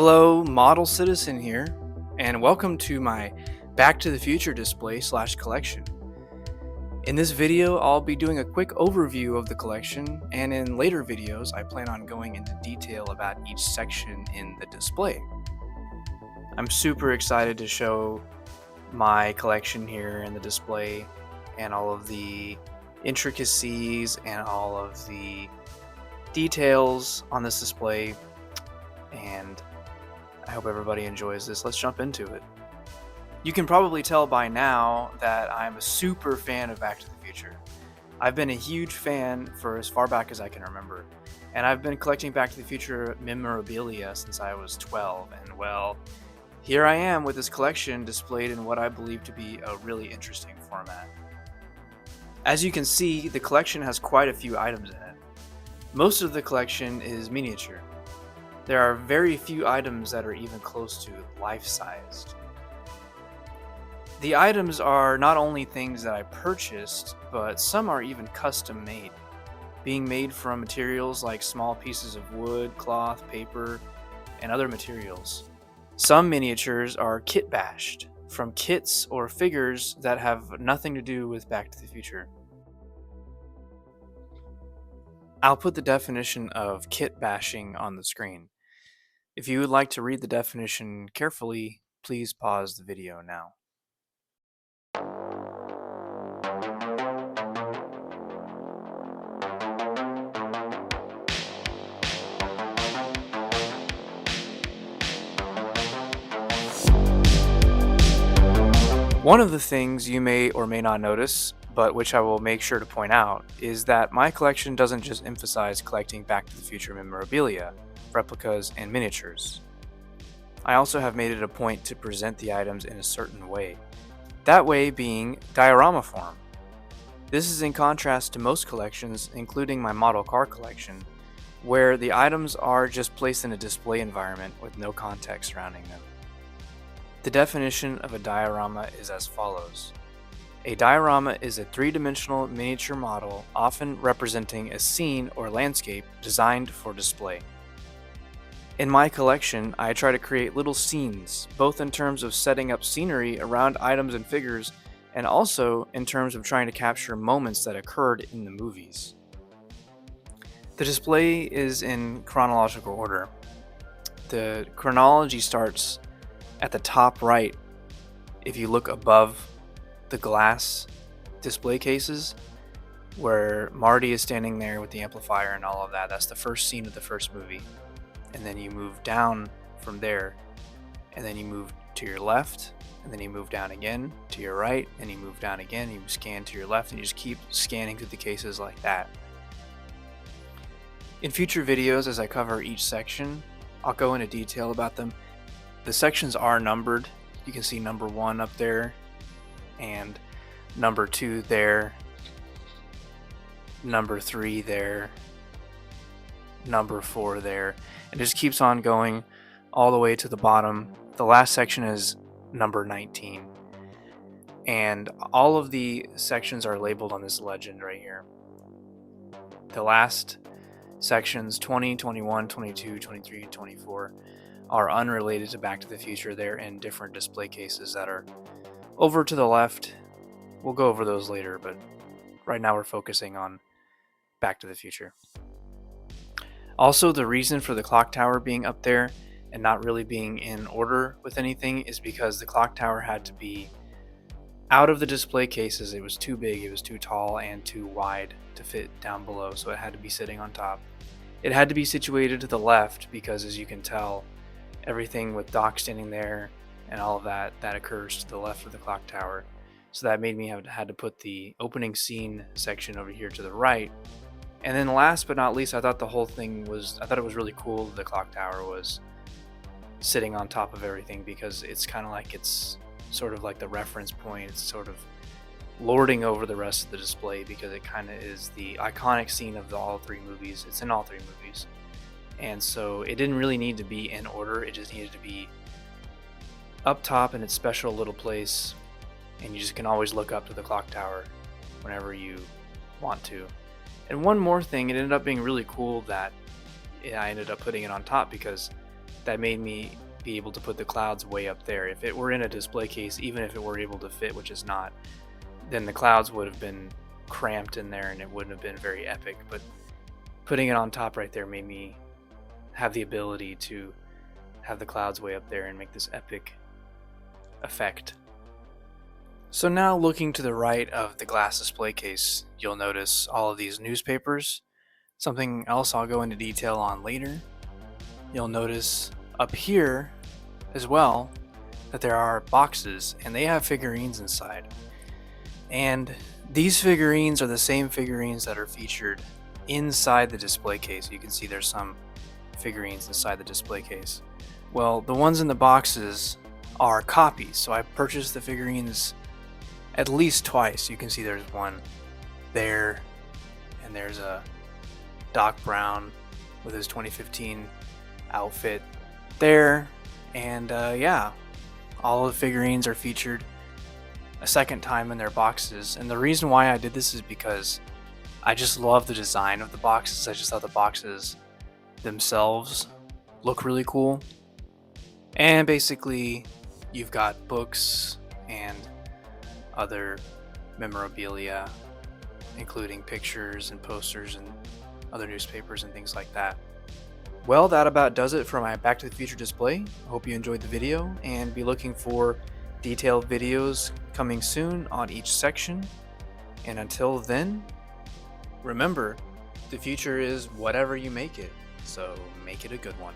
Hello, model citizen here, and welcome to my Back to the Future display / collection. In this video, I'll be doing a quick overview of the collection, and in later videos, I plan on going into detail about each section in the display. I'm super excited to show my collection here in the display and all of the intricacies and all of the details on this display, and I hope everybody enjoys this. Let's jump into it. You can probably tell by now that I'm a super fan of Back to the Future. I've been a huge fan for as far back as I can remember, and I've been collecting Back to the Future memorabilia since I was 12, and well, here I am with this collection displayed in what I believe to be a really interesting format. As you can see, the collection has quite a few items in it. Most of the collection is miniature. There are very few items that are even close to life-sized. The items are not only things that I purchased, but some are even custom made, being made from materials like small pieces of wood, cloth, paper, and other materials. Some miniatures are kit bashed from kits or figures that have nothing to do with Back to the Future. I'll put the definition of kit bashing on the screen. If you would like to read the definition carefully, please pause the video now. One of the things you may or may not notice, but which I will make sure to point out, is that my collection doesn't just emphasize collecting Back to the Future memorabilia, replicas, and miniatures. I also have made it a point to present the items in a certain way, that way being diorama form. This is in contrast to most collections, including my model car collection, where the items are just placed in a display environment with no context surrounding them. The definition of a diorama is as follows. A diorama is a three-dimensional miniature model, often representing a scene or landscape designed for display. In my collection, I try to create little scenes, both in terms of setting up scenery around items and figures, and also in terms of trying to capture moments that occurred in the movies. The display is in chronological order. The chronology starts at the top right. If you look above the glass display cases, where Marty is standing there with the amplifier and all of that, that's the first scene of the first movie. And then you move down from there, and then you move to your left, and then you move down again to your right, and you move down again, you scan to your left, and you just keep scanning through the cases like that. In future videos, as I cover each section, I'll go into detail about them. The sections are numbered. You can see number 1 up there, and number 2 there, number 3 there, number 4 there, and it just keeps on going all the way to the bottom. The last section is number 19, and all of the sections are labeled on this legend right here. The last sections 20, 21, 22, 23, and 24 are unrelated to Back to the Future. They're in different display cases that are over to the left. We'll go over those later, but right now we're focusing on Back to the Future. Also, the reason for the clock tower being up there and not really being in order with anything is because the clock tower had to be out of the display cases. It was too big, it was too tall, and too wide to fit down below, so it had to be sitting on top. It had to be situated to the left because, as you can tell, everything with Doc standing there and all of that occurs to the left of the clock tower. So that made me have had to put the opening scene section over here to the right. And then last but not least, I thought it was really cool the clock tower was sitting on top of everything, because it's kind of like it's sort of like the reference point. It's sort of lording over the rest of the display because it kind of is the iconic scene of all 3 movies. It's in all 3 movies. And so it didn't really need to be in order. It just needed to be up top in its special little place, and you just can always look up to the clock tower whenever you want to. And one more thing, it ended up being really cool that I ended up putting it on top, because that made me be able to put the clouds way up there. If it were in a display case, even if it were able to fit, which is not, then the clouds would have been cramped in there and it wouldn't have been very epic. But putting it on top right there made me have the ability to have the clouds way up there and make this epic effect. So now, looking to the right of the glass display case, you'll notice all of these newspapers. Something else I'll go into detail on later. You'll notice up here as well that there are boxes and they have figurines inside. And these figurines are the same figurines that are featured inside the display case. You can see there's some figurines inside the display case. Well, the ones in the boxes are copies, so I purchased the figurines at least twice. You can see there's one there, and there's a Doc Brown with his 2015 outfit there, and yeah, all of the figurines are featured a second time in their boxes. And the reason why I did this is because I just love the design of the boxes. I just thought the boxes themselves look really cool. And basically, you've got books and other memorabilia, including pictures and posters and other newspapers and things like that. Well, that about does it for my Back to the Future display. I hope you enjoyed the video, and be looking for detailed videos coming soon on each section. And until then, remember, the future is whatever you make it, so make it a good one.